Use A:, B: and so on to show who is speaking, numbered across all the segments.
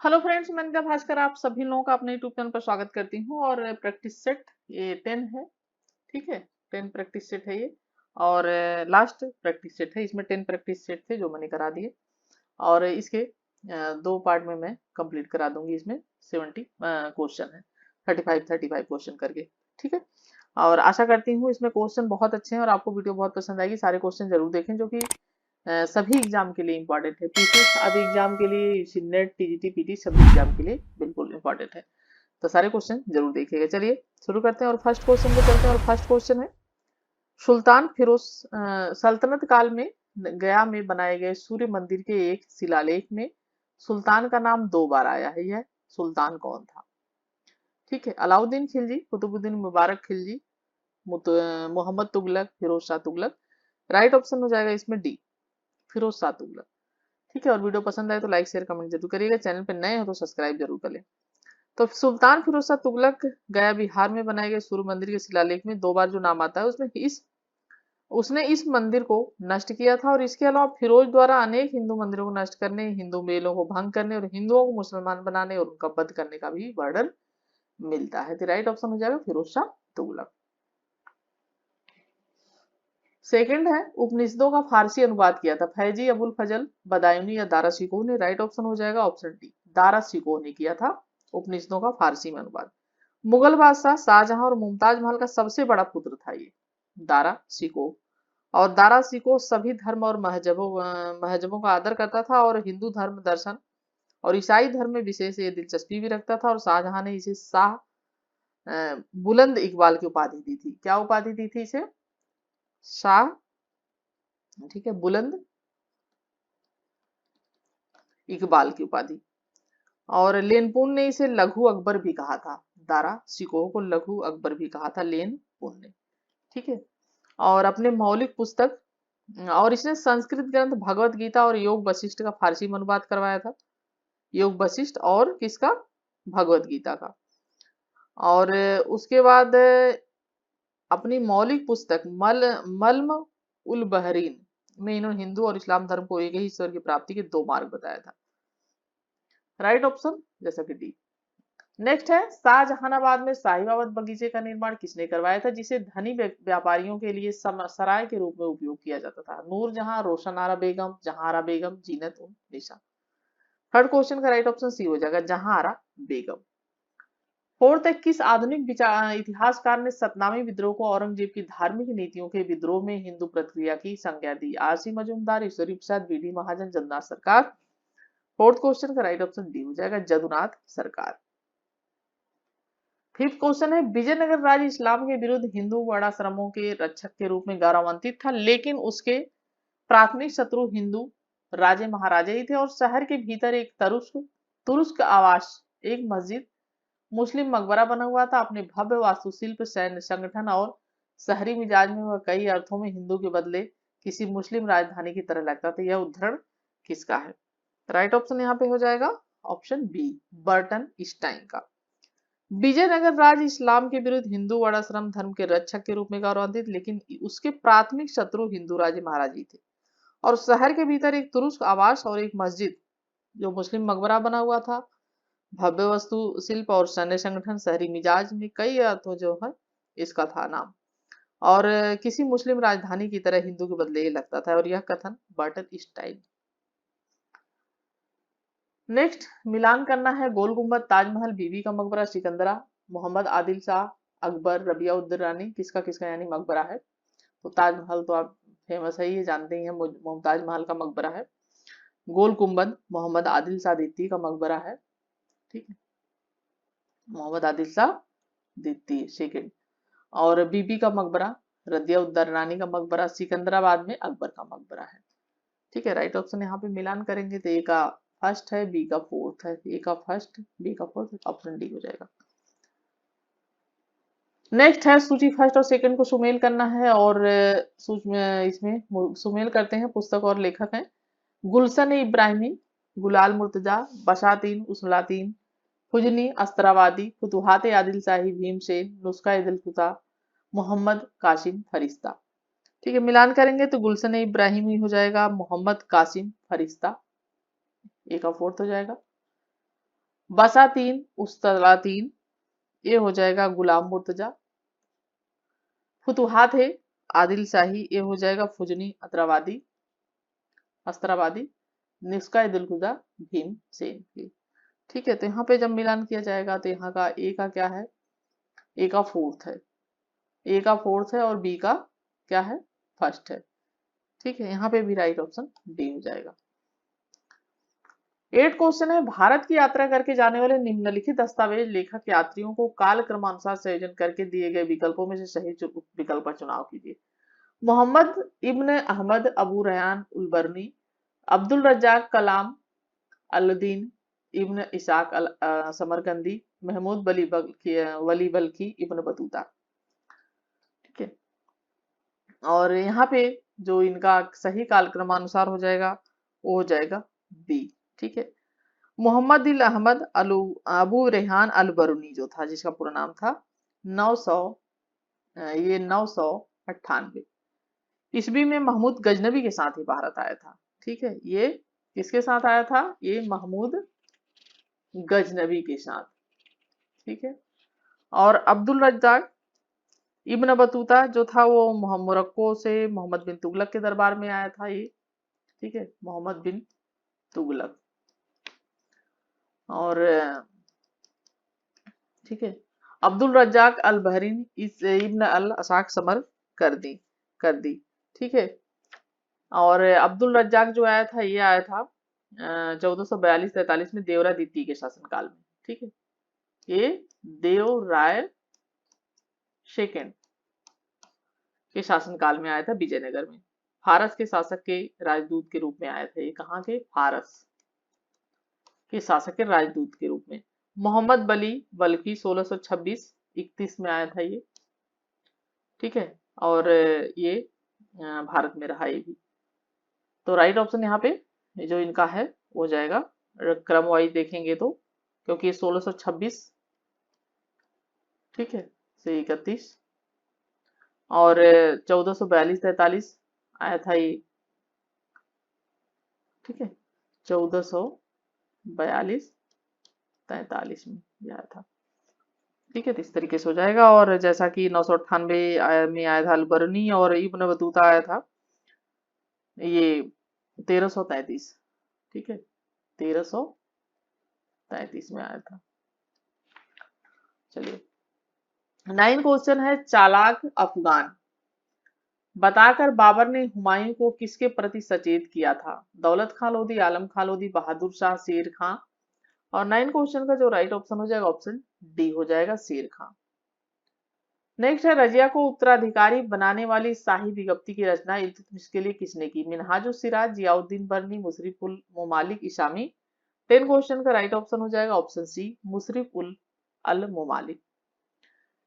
A: Hello friends, मैं निदा भास्कर आप सभी लोगों का अपने यूट्यूब चैनल पर स्वागत करती हूँ। और प्रैक्टिस सेट ये 10 है। ठीक है, 10 प्रैक्टिस सेट है ये। और लास्ट प्रैक्टिस सेट है, इसमें 10 प्रैक्टिस सेट थे जो मैंने करा दिए। और इसके दो पार्ट में मैं कंप्लीट करा दूंगी। इसमें 70 क्वेश्चन है, 35 क्वेश्चन करके। ठीक है, और आशा करती हूँ इसमें क्वेश्चन बहुत अच्छे हैं और आपको वीडियो बहुत पसंद आएगी। सारे क्वेश्चन जरूर देखें जो कि सभी एग्जाम के लिए इंपॉर्टेंट है। पीसीएस आदि एग्जाम के लिए, नेट, टीजीटी, पीटी सभी एग्जाम के लिए बिल्कुल इंपॉर्टेंट है। तो सारे क्वेश्चन जरूर देखिएगा। चलिए शुरू करते हैं और फर्स्ट क्वेश्चन पे चलते हैं। और फर्स्ट क्वेश्चन है, सुल्तान फिरोज सल्तनत काल में गया में बनाए गए सूर्य मंदिर के एक शिलालेख में सुल्तान का नाम दो बार आया है। यह सुल्तान कौन था? ठीक है, अलाउद्दीन खिलजी, कुतुबुद्दीन मुबारक खिलजी, मोहम्मद तुगलक, फिरोज शाह तुगलक। राइट ऑप्शन हो जाएगा इसमें डी, फिरोज शाह तुगलक। ठीक है, और वीडियो पसंद आए तो लाइक शेयर कमेंट जरूर करिएगा। चैनल पर नए हो तो सब्सक्राइब जरूर कर लें। तो सुल्तान फिरोज शाह तुगलक गया बिहार में बनाए गए सूर्य मंदिर के शिलालेख में दो बार जो नाम आता है उसमें उसने इस मंदिर को नष्ट किया था। और इसके अलावा फिरोज द्वारा अनेक हिंदू मंदिरों को नष्ट करने, हिंदू मेलों को भंग करने और हिंदुओं को मुसलमान बनाने और उनका वध करने का भी वर्णन मिलता है। तो राइट ऑप्शन हो जाएगा फिरोज शाह तुगलक। सेकंड है, उपनिषदों का फारसी अनुवाद किया था फैजी अबुल फजल बदायूनी या दारा शिकोह ने। राइट ऑप्शन हो जाएगा ऑप्शन डी, दारा शिकोह ने किया था उपनिषदों का फारसी में अनुवाद। मुगल बादशाह शाहजहां और मुमताज महल का सबसे बड़ा पुत्र था ये दारा शिकोह। और दारा शिकोह सभी धर्म और महजबों का आदर करता था और हिंदू धर्म, दर्शन और ईसाई धर्म में विशेष ये दिलचस्पी भी रखता था। और शाहजहां ने इसे शाह बुलंद इकबाल की उपाधि दी थी। क्या उपाधि दी थी इसे? शाह, ठीक है, बुलंद इकबाल की उपाधि। और लेनपुन ने इसे लघु अकबर भी कहा था। दारा शिकोह को लघु अकबर भी कहा था लेनपुन ने। ठीक है, और अपने मौलिक पुस्तक और इसने संस्कृत ग्रंथ भगवत गीता और योग वशिष्ठ का फारसी में अनुवाद करवाया था। योग वशिष्ठ और किसका? भगवत गीता का। और उसके बाद अपनी मौलिक पुस्तक मल्म उल बहरीन में इन्होंने हिंदू और इस्लाम धर्म को एक ही ईश्वर की प्राप्ति के दो मार्ग बताया था। राइट ऑप्शन जैसा कि डी। नेक्स्ट है, शाहजहानाबाद में साहिबाबाद बगीचे का निर्माण किसने करवाया था जिसे धनी व्यापारियों के लिए सराय के रूप में उपयोग किया जाता था? नूरजहां, रोशन आरा बेगम, जहांआरा बेगम, जीनत उन निशा। थर्ड क्वेश्चन का राइट ऑप्शन सी हो जाएगा जहांआरा बेगम। फोर्थ है, किस आधुनिक इतिहासकार ने सतनामी विद्रोह को औरंगजेब की धार्मिक नीतियों के विद्रोह में हिंदू प्रतिक्रिया की संज्ञा दी? आरसी मजूमदार, ईश्वरी प्रसाद, बीडी महाजन, जदुनाथ सरकार। फोर्थ क्वेश्चन का राइट ऑप्शन डी हो जाएगा जदुनाथ सरकार। फिफ्थ क्वेश्चन है, विजयनगर राज्य इस्लाम के विरुद्ध हिंदू वर्णाश्रमों के रक्षक के रूप में गौरवान्वित था, लेकिन उसके प्राथमिक शत्रु हिंदू राजे महाराजे ही थे। और शहर के भीतर एक तुरुस्क आवास, एक मस्जिद, मुस्लिम मकबरा बना हुआ था। अपने भव्य वास्तुशिल्प, सैन्य संगठन और शहरी मिजाज में वह कई अर्थों में हिंदू के बदले किसी मुस्लिम राजधानी की तरह लगता था। यह उद्धरण किसका है? राइट ऑप्शन यहाँ पे हो जाएगा ऑप्शन बी, बर्टन स्टाइन का। विजयनगर राज्य इस्लाम के विरुद्ध हिंदू वर्णाश्रम धर्म के रक्षक के रूप में गौरवान्वित, लेकिन उसके प्राथमिक शत्रु हिंदू राजे महाराजे थे। और शहर के भीतर एक तुरुस्क आवास और एक मस्जिद जो मुस्लिम मकबरा बना हुआ था। भव्य वस्तु शिल्प और सैन्य संगठन, शहरी मिजाज में कई अर्थों जो है इसका था नाम। और किसी मुस्लिम राजधानी की तरह हिंदू के बदले ये लगता था। और यह कथन बर्टन स्टाइन। नेक्स्ट मिलान करना है, गोल गुम्बद, ताजमहल, बीबी का मकबरा, सिकंदरा, मोहम्मद आदिल शाह, अकबर, रबिया उद्दरानी, किसका किसका यानी मकबरा है? तो ताजमहल तो आप फेमस है, ये जानते ही हैं, मुमताज महल का मकबरा है। गोल गुम्बद मोहम्मद आदिल शाह द्वितीय का मकबरा है। ठीक है, मोहम्मद आदिल शाह द्वितीय सेकंड। और बीबी का मकबरा, रदिया उद्दरानी का मकबरा, सिकंदराबाद में अकबर का मकबरा है। ठीक है, राइट ऑप्शन यहाँ पे मिलान करेंगे तो ए का फर्स्ट है, बी का फोर्थ है। ए का फर्स्ट, बी का फोर्थ, ऑप्शन डी हो जाएगा। नेक्स्ट है, सूची फर्स्ट और सेकंड को सुमेल करना है। और इसमें सुमेल करते हैं, पुस्तक और लेखक हैं गुलशन इब्राहिमी, गुलाल मुर्तजा, बशातीन उसलातीन, हुजनी अस्त्रावादी, फुतुहात आदिल शाही, भीमसेन, नुस्खा इदुल कुता, मोहम्मद कासिम फरिश्ता। ठीक है, मिलान करेंगे तो गुलशन इब्राहिमी हो जाएगा, मोहम्मद कासिम फरिश्ता, ए का फोर्थ हो जाएगा। बसातीन उस्तलातीन, ये हो जाएगा गुलाम मुर्तजा। फुतुहात है आदिल शाही, ये हो जाएगा फुजनी अस्त्राबादी। निष्का दिलखुदा भीमसेन की। ठीक है, तो यहाँ पे जब मिलान किया जाएगा तो यहाँ का ए का क्या है, ए का फोर्थ है, ए का फोर्थ है और बी का क्या है, फर्स्ट है। ठीक है, यहाँ पे भी राइट ऑप्शन डी हो जाएगा। 8 क्वेश्चन है, भारत की यात्रा करके जाने वाले निम्नलिखित दस्तावेज लेखक यात्रियों को काल क्रमानुसार संयोजन करके दिए गए विकल्पों में से सही विकल्प का चुनाव कीजिए। मोहम्मद इब्न अहमद अबू रयान उल-बरनी, अब्दुल रज्जाक कलाम अलुद्दीन इब्न इसाक समरकंदी, महमूद वली बल्खी इब्न बतूता। ठीक है, और यहाँ पे जो इनका सही कालक्रमानुसार हो जाएगा वो हो जाएगा बी। ठीक है, मोहम्मद इल अहमद अबू रेहान अल बरूनी जो था, जिसका पूरा नाम था 900 ये 998 ईस्वी में महमूद गजनबी के साथ ही भारत आया था। ठीक है, ये किसके साथ आया था, ये महमूद गजनबी के साथ। ठीक है, और अब्दुल रज्जाक इब्न बतूता जो था वो मोरक्को से मोहम्मद बिन तुगलक के दरबार में आया था ये। ठीक है, मोहम्मद बिन तुगलक। और ठीक है, अब्दुल रज्जाक अल बहरीन इस इब्न अल असाक समर कर दी। ठीक है, और अब्दुल रज्जाक जो आया था ये आया था 1442-43 में देवराय द्वितीय के शासनकाल में। ठीक है, ये देवराय सेकंड के शासनकाल में आया था विजयनगर में। फारस के शासक के राजदूत के रूप में आया था ये, कहाँ के, फारस के शासक के राजदूत के रूप में। मोहम्मद बल्कि 1626-31 में आया था ये। ठीक है, और ये भारत में रहा ये भी। तो राइट ऑप्शन यहाँ पे जो इनका है वो जाएगा, क्रम वाइज देखेंगे तो, क्योंकि ये 1626 ठीक है से 31 और 1442-43 आया था ये। ठीक है, 1442-43 में आया था। ठीक है, तो इस तरीके से हो जाएगा। और जैसा कि 998 में आया था अलबरनी, और इब्न बतूता आया था ये 1333। ठीक है, 1333 में आया था। चलिए, 9 क्वेश्चन है, चालाक अफगान बताकर बाबर ने हुमायूं को किसके प्रति सचेत किया था, दौलत खां लोधी, आलम खां लोधी, बहादुर शाह, शेर खां। और 9 क्वेश्चन का जो राइट ऑप्शन हो जाएगा ऑप्शन डी हो जाएगा, शेर खां। नेक्स्ट है, रजिया को उत्तराधिकारी बनाने वाली शाही विज्ञप्ति की रचना इल्तुतमिश के लिए किसने की, मिनहाजुस सिराज, जियाउद्दीन बर्नी, मुशरिफ उल मुमालिक इशामी। 10 क्वेश्चन का राइट ऑप्शन हो जाएगा ऑप्शन सी, मुशरिफ उल अल मुमालिक।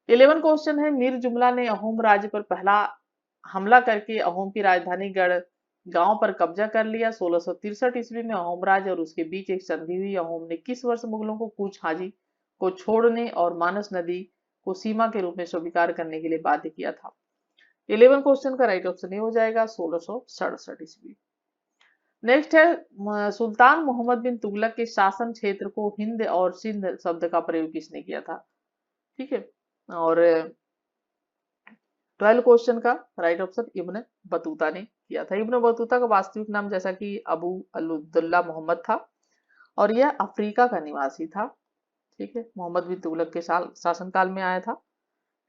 A: 11 क्वेश्चन है, मीर जुमला ने अहोम राज्य पर पहला हमला करके अहोम की राजधानी गढ़ गांव पर कब्जा कर लिया। 1663 ईस्वी में अहोम राज्य और उसके बीच एक संधि हुई। अहोम ने किस वर्ष मुगलों को कूच हाजी को छोड़ने और मानस नदी को सीमा के रूप में स्वीकार करने के लिए बाध्य किया था। 11 क्वेश्चन का राइट ऑप्शन ये हो जाएगा 1667 ईस्वी। नेक्स्ट है, सुल्तान मोहम्मद बिन तुगलक के शासन क्षेत्र को हिंद और सिंध शब्द का प्रयोग किसने किया था। ठीक है, और 12 क्वेश्चन का राइट ऑप्शन इब्न बतूता ने किया था। इब्न बतूता का वास्तविक नाम जैसा कि अबू अब्दुल्ला मोहम्मद था, और यह अफ्रीका का निवासी था। ठीक है, मोहम्मद बिन तुगलक के शासनकाल में आया था।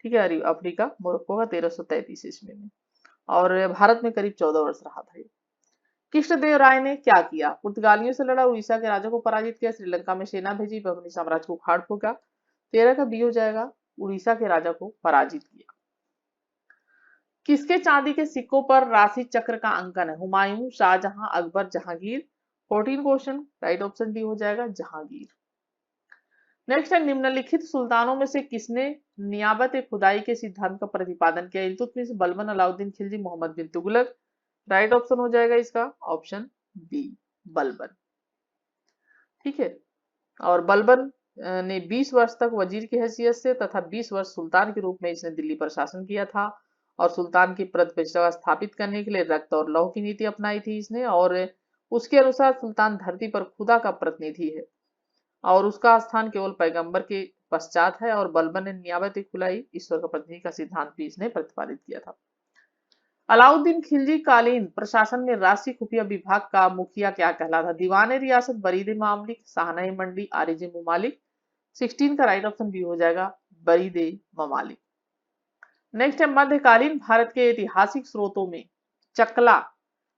A: ठीक है, अफ्रीका मोरक्को का 1333 ईस्वी में, और भारत में करीब 14 वर्ष रहा था ये। कृष्णदेव राय ने क्या किया, पुर्तगालियों से लड़ा, उड़ीसा के राजा को पराजित किया, श्रीलंका में सेना भेजी, बहमनी साम्राज्य को उखाड़ फेंका। 13 का बी हो जाएगा, उड़ीसा के राजा को पराजित किया। किसके चांदी के सिक्कों पर राशि चक्र का अंकन है, Humayun, Shahjahan, Akbar, Jahangir. 14 question right option D हो जाएगा, जहांगीर। नेक्स्ट है, निम्नलिखित सुल्तानों में से किसने नियाबत खुदाई के सिद्धांत का प्रतिपादन किया, इल्तुतमिश, बलबन, अलाउद्दीन खिलजी, मोहम्मद बिन तुगलक। राइट ऑप्शन हो जाएगा इसका ऑप्शन बी, बलबन। ठीक है, और बलबन ने 20 वर्ष तक वजीर की हैसियत से तथा 20 वर्ष सुल्तान के रूप में इसने दिल्ली पर शासन किया था, और सुल्तान की प्रतिष्ठा स्थापित करने के लिए रक्त और लौह की नीति अपनाई थी इसने, और उसके अनुसार सुल्तान धरती पर खुदा का प्रतिनिधि है। और उसका स्थान केवल पैगंबर के पश्चात है, और बलबन ने नियाबत खुलाई ईश्वर का प्रतिनिधि का सिद्धांत भी इसने प्रतिपादित किया था। अलाउद्दीन खिलजी कालीन प्रशासन में राष्ट्रीय खुफिया विभाग का मुखिया क्या कहलाता? दीवान रियासत, बरीद मामलिक, शाहनाई मंडी, आरिज ममालिक। 16 का राइट ऑप्शन बी हो जाएगा बरीद ममालिक। नेक्स्ट है मध्यकालीन भारत के ऐतिहासिक स्रोतों में चकला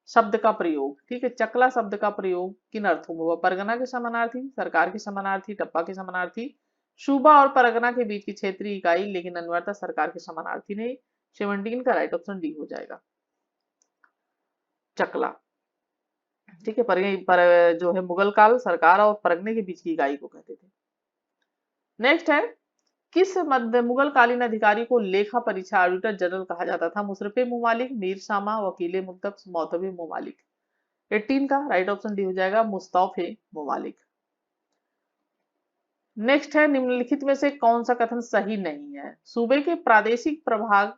A: शब्द का प्रयोग, ठीक है, चकला शब्द का प्रयोग किन अर्थों में हुआ? परगना के समानार्थी, सरकार के समानार्थी, टप्पा के समानार्थी, सूबा और परगना के बीच की क्षेत्रीय इकाई, लेकिन अनिवार्यतः सरकार के समानार्थी नहीं। 17 का राइट ऑप्शन डी हो जाएगा चकला, ठीक है। पर जो है मुगल काल सरकार और परगने के बीच की इकाई को कहते थे। नेक्स्ट है किस मध्य मुगल कालीन अधिकारी को लेखा परीक्षा ऑडिटर जनरल कहा जाता था? मुशर्रफ मुमालिक, मीर शामा, वकील मुत्तक, मौतबी मुमालिक। 18 का राइट ऑप्शन डी हो जाएगा मुस्तौफे मुमालिक। नेक्स्ट है निम्नलिखित में से कौन सा कथन सही नहीं है? सूबे के प्रादेशिक प्रभाग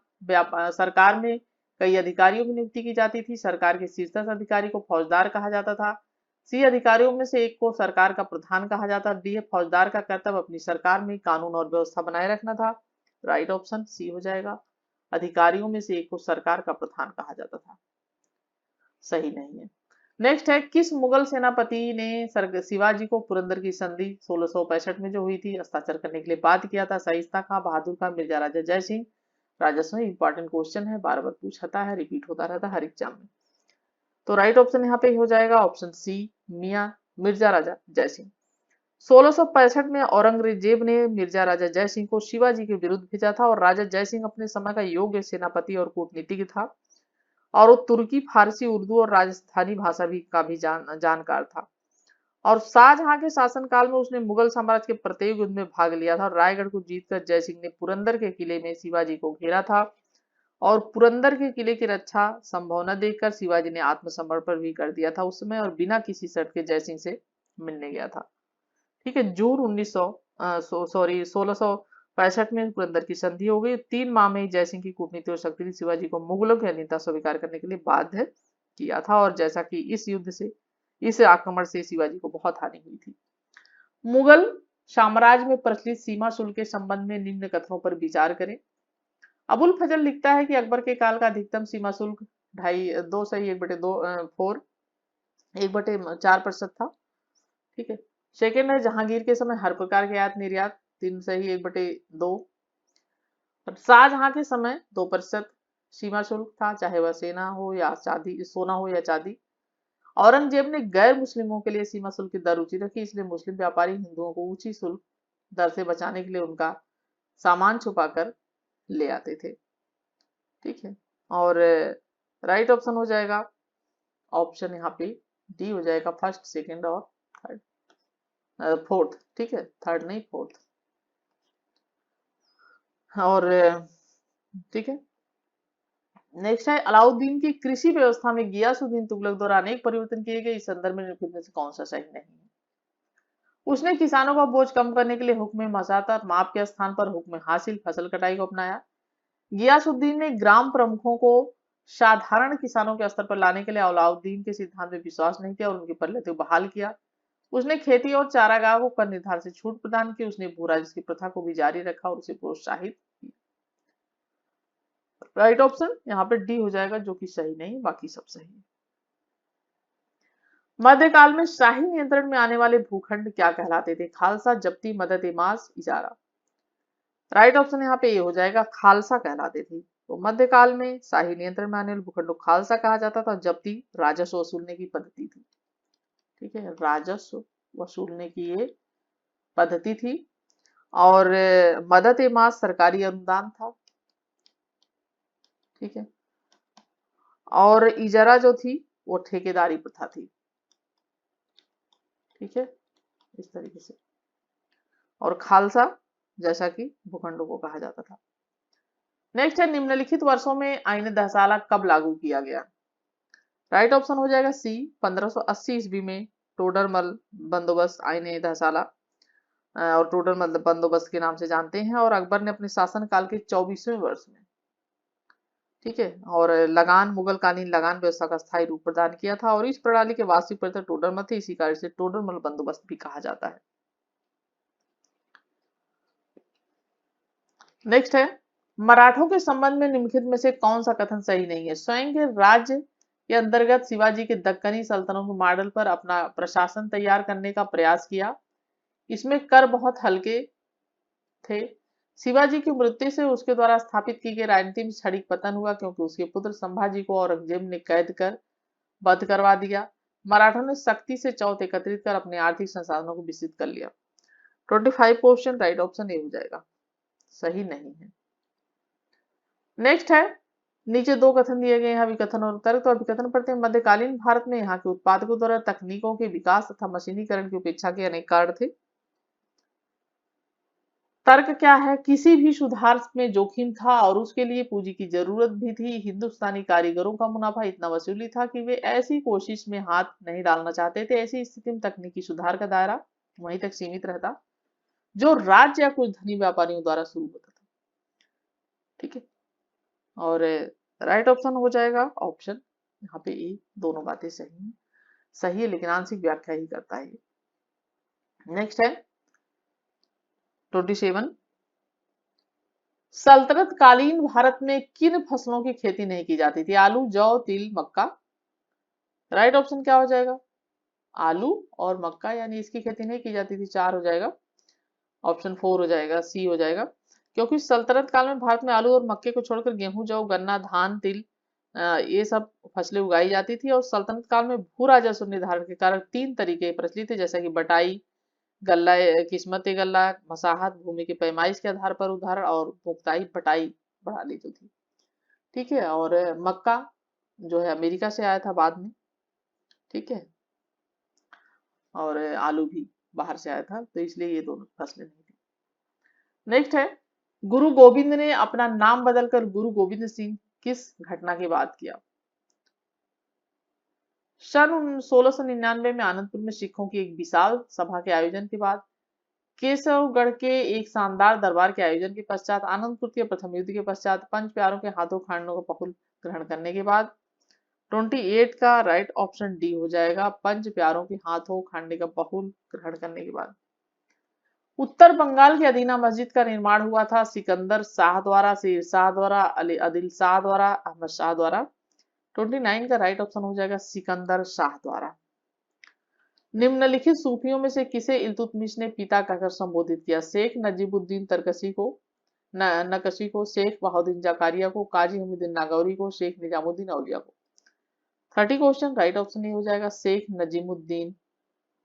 A: सरकार में कई अधिकारियों की नियुक्ति की जाती थी। सरकार के शीर्षस्थ अधिकारी को फौजदार कहा जाता था। सी अधिकारियों में से एक को सरकार का प्रधान कहा जाता। डी है फौजदार का कर्तव्य अपनी सरकार में कानून और व्यवस्था बनाए रखना था। राइट ऑप्शन सी हो जाएगा अधिकारियों में से एक को सरकार का प्रधान कहा जाता था। सही नहीं है। नेक्स्ट है किस मुगल सेनापति ने शिवाजी को पुरंदर की संधि 1665 में जो हुई थी हस्ताक्षर करने के लिए बाध्य किया था? शाइस्ता खां, बहादुर खां, मिर्जा राजा जय सिंह। राजस्व में इंपॉर्टेंट क्वेश्चन है, बार बार पूछता है, रिपीट होता रहता है हर एग्जाम में। तो राइट ऑप्शन यहाँ पे हो जाएगा ऑप्शन सी मियां मिर्जा राजा जय सिंह। 1665 में औरंगजेब ने मिर्जा राजा जय सिंह को शिवाजी के विरुद्ध भेजा था, और राजा जय सिंह अपने समय का योग्य सेनापति और कूटनीतिज्ञ था, और वो तुर्की, फारसी, उर्दू और राजस्थानी भाषा का भी जानकार था। और शाहजहां के शासनकाल में उसने मुगल साम्राज्य के प्रत्येक युद्ध में भाग लिया था, और रायगढ़ को जीतकर जय सिंह ने पुरंदर के किले में शिवाजी को घेरा था, और पुरंदर के किले की रक्षा संभव न देखकर शिवाजी ने आत्मसमर्पण भी कर दिया था उस समय, और बिना किसी शर्त के जय सिंह से मिलने गया था। ठीक है, जून 1665 में पुरंदर की संधि हो गई। 3 माह में ही जय सिंह की कूटनीति और शक्ति ने शिवाजी को मुगलों की अधीनता स्वीकार करने के लिए बाध्य किया था, और जैसा कि इस आक्रमण से शिवाजी को बहुत हानि हुई थी। मुगल साम्राज्य में प्रचलित सीमा शुल्क के संबंध में निम्न कथनों पर विचार करें। अबुल फजल लिखता है कि अकबर के काल का अधिकतम सीमा शुल्क 1/4% था। ठीक है। सेकेंड है जहांगीर के समय हर प्रकार के आयात निर्यात 3/1/2। शाहजहां के समय 2% सीमा शुल्क था, चाहे वह सेना हो या चांदी, सोना हो या चांदी। औरंगजेब ने गैर मुस्लिमों के लिए सीमा शुल्क की दर ऊंची रखी, इसलिए मुस्लिम व्यापारी हिंदुओं को ऊंची शुल्क दर से बचाने के लिए उनका सामान छुपाकर ले आते थे। ठीक है, और राइट ऑप्शन हो जाएगा ऑप्शन यहाँ पे डी हो जाएगा, फर्स्ट, सेकेंड और थर्ड, फोर्थ। ठीक है, थर्ड नहीं, फोर्थ। और ठीक है, नेक्स्ट है अलाउद्दीन की कृषि व्यवस्था में गियासुद्दीन तुगलक द्वारा अनेक परिवर्तन किए गए, इस संदर्भ में निम्नलिखित से कौन सा सही नहीं है? उसने किसानों का बोझ कम करने के लिए हुक्म मसाता माप के स्थान पर हुक्म हासिल फसल कटाई को अपनाया। गियासुद्दीन ने ग्राम प्रमुखों को साधारण किसानों के स्तर पर लाने के लिए अलाउद्दीन के सिद्धांत में विश्वास नहीं किया और उनकी परिणति को बहाल किया। उसने खेती और चारागाह को कर निर्धारण से छूट प्रदान की। उसने भूराजस्व की प्रथा को भी जारी रखा और उसे प्रोत्साहित किया। राइट ऑप्शन यहाँ पे डी हो जाएगा, जो कि सही नहीं, बाकी सब सही है। मध्यकाल में शाही नियंत्रण में आने वाले भूखंड क्या कहलाते थे? खालसा, जब्ती, मदद-ए-मास, इजारा। राइट ऑप्शन यहाँ पे ये हो जाएगा खालसा कहलाते थे। तो मध्यकाल में शाही नियंत्रण में आने वाले भूखंड को खालसा कहा जाता था, जब्ती राजस्व वसूलने की पद्धति थी। ठीक है, राजस्व वसूलने की ये पद्धति थी। और मदद-ए-मास सरकारी अनुदान था। ठीक है, और इजरा जो थी वो ठेकेदारी प्रथा थी। ठीक है, इस तरीके से। और खालसा जैसा कि भूखंडों को कहा जाता था। नेक्स्ट है निम्नलिखित वर्षों में आईन दहसाला कब लागू किया गया? राइट ऑप्शन हो जाएगा सी 1580 ईस्वी में टोडरमल बंदोबस्त आईन दहसाला, और टोडरमल बंदोबस्त के नाम से जानते हैं, और अकबर ने अपने शासनकाल के 24वें वर्ष में, ठीक है, और लगान मुगलकालीन लगान व्यवस्था का स्थायी रूप प्रदान किया था, और इस प्रणाली के वास्तविक प्रवर्तक टोडरमल थे। इसी कार्य से टोडरमल बंदोबस्त भी कहा जाता है। नेक्स्ट है, मराठों के संबंध में निम्नलिखित में से कौन सा कथन सही नहीं है? स्वयं के राज्य के अंतर्गत शिवाजी के दक्कनी सल्तनत के मॉडल पर अपना प्रशासन तैयार करने का प्रयास किया। इसमें कर बहुत हल्के थे। शिवाजी की मृत्यु से उसके द्वारा स्थापित की गई राजनीति में क्षणिक पतन हुआ, क्योंकि उसके पुत्र संभाजी को औरंगजेब ने कैद कर बंद करवा दिया। मराठों ने सख्ती से चौथ एकत्रित कर अपने आर्थिक संसाधनों को विकसित कर लिया। 25 क्वेश्चन राइट ऑप्शन ए हो जाएगा, सही नहीं है। नेक्स्ट है, नीचे दो कथन दिए गए हैं, अभिकथन और तर्क। तो अभिकथन पढ़ते हैं, मध्यकालीन भारत में यहाँ के उत्पादकों द्वारा तकनीकों के विकास तथा मशीनीकरण की उपेक्षा के अनेक कारण थे। तर्क क्या है, किसी भी सुधार में जोखिम था और उसके लिए पूंजी की जरूरत भी थी। हिंदुस्तानी कारीगरों का मुनाफा इतना वसूली था कि वे ऐसी कोशिश में हाथ नहीं डालना चाहते थे। ऐसी स्थिति में तकनीकी सुधार का दायरा वहीं तक सीमित रहता जो राज्य या कुछ धनी व्यापारियों द्वारा शुरू होता था। ठीक है, और राइट ऑप्शन हो जाएगा ऑप्शन यहाँ पे ए। दोनों बातें सही है, सही है, लेकिन आंशिक व्याख्या ही करता है। नेक्स्ट है 27, सल्तनत कालीन भारत में किन फसलों की खेती नहीं की जाती थी? आलू, जौ, तिल, मक्का। राइट ऑप्शन क्या हो जाएगा? आलू और मक्का, यानी इसकी खेती नहीं की जाती थी। 4 हो जाएगा, ऑप्शन 4 हो जाएगा, सी हो जाएगा। क्योंकि सल्तनत काल में भारत में आलू और मक्के को छोड़कर गेहूं, जौ, गन्ना, धान, तिल ये सब फसलें उगाई जाती थी। और सल्तनत काल में भू राजस्व निर्धारण के कारण 3 तरीके प्रचलित थे, जैसा कि बटाई, गल्ला, किस्मत गल्ला, मसाहत, भूमि की पैमाइश के आधार पर उधार, और मुक्ताई बटाई प्रणाली जो थी। ठीक है, और मक्का जो है अमेरिका से आया था बाद में। ठीक है, और आलू भी बाहर से आया था, तो इसलिए ये दोनों फसलें नहीं थी। नेक्स्ट है, गुरु गोविंद ने अपना नाम बदलकर गुरु गोविंद सिंह किस घटना के बाद किया? सन 1699 में आनंदपुर में सिखों की एक विशाल सभा के आयोजन के बाद, केशवगढ़ के एक शानदार दरबार के आयोजन के पश्चात, आनंदपुर के प्रथम युद्ध के पश्चात, पंच प्यारों के हाथों खांडों का पहुल ग्रहण करने के बाद। 28 का राइट ऑप्शन डी हो जाएगा, पंच प्यारों के हाथों खांडे का पहुल ग्रहण करने के बाद। उत्तर बंगाल की अदीना मस्जिद का निर्माण हुआ था सिकंदर शाह द्वारा, शेर शाह द्वारा, आदिल शाह द्वारा, अहमद शाह द्वारा। 29 का राइट ऑप्शन हो जाएगा सिकंदर शाह द्वारा। निम्नलिखित सूफियों में से किसे इल्तुतमिश ने पिता कहकर संबोधित किया? शेख नजीबुद्दीन तरकसी को, नकशी को, शेख बहाउद्दीन जकारिया को, काजी हमीउद्दीन नागौरी को, शेख निजामुद्दीन औलिया को। 30 क्वेश्चन राइट ऑप्शन ये हो जाएगा शेख नजीमुद्दीन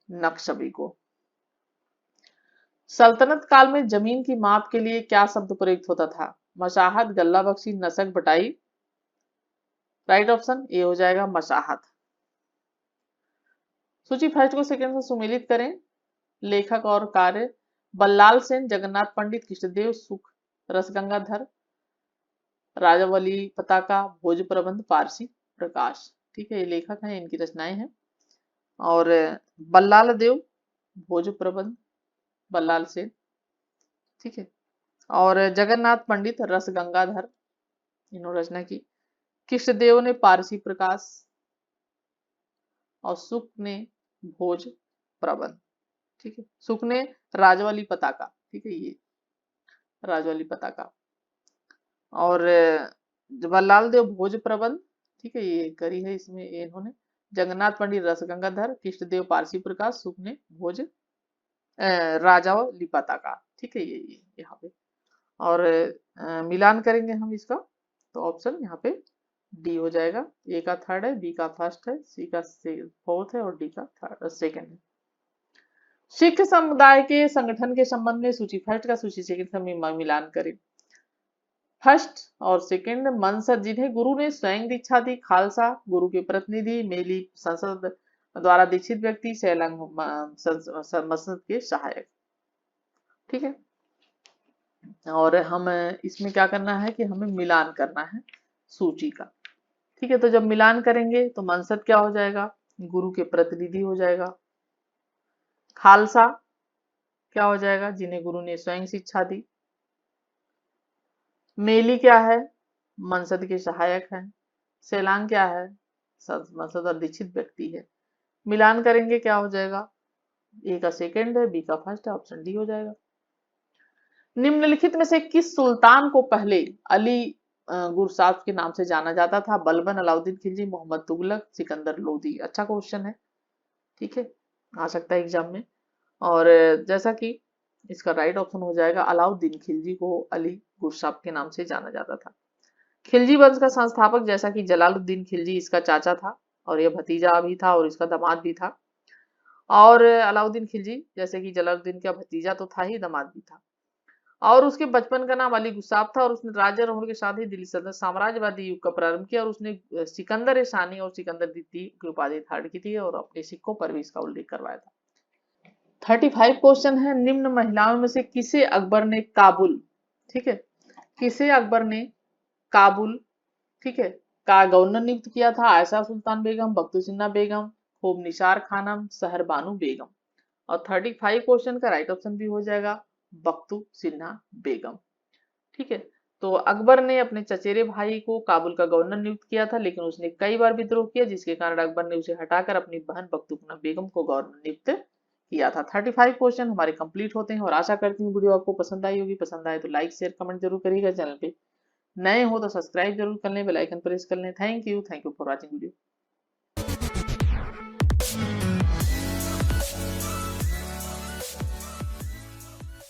A: नक्शबी को। सल्तनत काल में जमीन की माप के लिए क्या शब्द प्रयुक्त होता था? मशाहत, गल्ला बख्शी, नसक, बटाई। राइट ऑप्शन ए हो जाएगा मशाहत। सूची फर्स्ट को सेकंड से सुमेलित करें। लेखक और कार्य, बल्लाल सेन, जगन्नाथ पंडित, कृष्णदेव सुख, रसगंगाधर, राजावली पताका, भोज प्रबंध, पारसी प्रकाश। ठीक है, ये लेखक हैं, इनकी रचनाएं हैं। और बल्लाल देव, भोज प्रबंध, बल्लाल सेन। ठीक है, और जगन्नाथ पंडित, रस गंगाधर, इन्होंने रचना की। कृष्णदेव ने पारसी प्रकाश, और सुख ने भोज प्रबंध। ठीक है, सुख ने राजवाली पताका। ठीक है, ये राजवाली पताका। और जवाहरलाल देव भोज प्रबंध। ठीक है, ये करी है इसमें इन्होंने। जगन्नाथ पंडित रस गंगाधर, कृष्णदेव पारसी प्रकाश, सुख ने भोज राजावली पताका। ठीक है, ये यहाँ पे। और मिलान करेंगे हम इसका, तो ऑप्शन यहाँ पे डी हो जाएगा। ए का थर्ड है, बी का फर्स्ट है, सी का फोर्थ है, और डी का थर्ड सेकंड है। सिख समुदाय के संगठन के संबंध में सूची फर्स्ट का सूची सेकंड का मिलान करें। फर्स्ट और सेकंड, मनसद जिन्हें गुरु ने स्वयं दीक्षा दी, खालसा गुरु के प्रतिनिधि, मेली संसद द्वारा दीक्षित व्यक्ति, सैलंग मसनद के सहायक। ठीक है, और हम इसमें क्या करना है कि हमें मिलान करना है सूची का। ठीक है, तो जब मिलान करेंगे तो मनसद क्या हो जाएगा? गुरु के प्रतिनिधि हो जाएगा। खालसा क्या हो जाएगा? जिन्हें गुरु ने स्वयं शिक्षा दी। मेली क्या है? मनसद के सहायक है। सेलांग क्या है? मनसद और दीक्षित व्यक्ति है। मिलान करेंगे क्या हो जाएगा? ए का सेकंड है, बी का फर्स्ट है, ऑप्शन डी हो जाएगा। निम्नलिखित में से किस सुल्तान को पहले अली गुरसाब के नाम से जाना जाता था? बलबन, अलाउद्दीन खिलजी, मोहम्मद तुगलक, सिकंदर लोदी। अच्छा क्वेश्चन है, ठीक है, आ सकता है एग्जाम में। और जैसा कि इसका राइट ऑप्शन हो जाएगा अलाउद्दीन खिलजी को अली गुरसाब के नाम से जाना जाता था। खिलजी वंश का संस्थापक जैसा कि जलालुद्दीन खिलजी इसका चाचा था, और यह भतीजा भी था और इसका दामाद भी था। और अलाउद्दीन खिलजी जैसे कि जलालुद्दीन का भतीजा तो था ही, दामाद भी था। और उसके बचपन का नाम अली गुस्ताफ था, और उसने राजा होने के साथ ही दिल्ली सल्तनत साम्राज्यवादी युग का प्रारंभ किया, और उसने सिकंदर शानी और सिकंदर द्वितीय की उपाधि धारण की थी, और अपने सिक्कों पर भी इसका उल्लेख करवाया था। 35 क्वेश्चन है, निम्न महिलाओं में से किसे अकबर ने काबुल, ठीक है, किसे अकबर ने काबुल, ठीक है, का गवर्नर नियुक्त किया था? आयशा सुल्तान बेगम, बख्तू सिन्हा बेगम, खूब निसार खानम, सहर बानू बेगम। और 35 क्वेश्चन का राइट ऑप्शन भी हो जाएगा बख्तू सिन्हा बेगम, ठीक है। तो अकबर ने अपने चचेरे भाई को काबुल का गवर्नर नियुक्त किया था, लेकिन उसने कई बार विद्रोह किया, जिसके कारण अकबर ने उसे हटाकर अपनी बहन बख्तूकना बेगम को गवर्नर नियुक्त किया था। 35 क्वेश्चन हमारे कंप्लीट होते हैं, और आशा करती हूँ वीडियो आपको पसंद आई होगी। पसंद आए तो लाइक शेयर कमेंट जरूर करिएगा। चैनल पे नए हो तो सब्सक्राइब जरूर कर लें, बेल आइकन प्रेस कर लें। Thank you for watching video.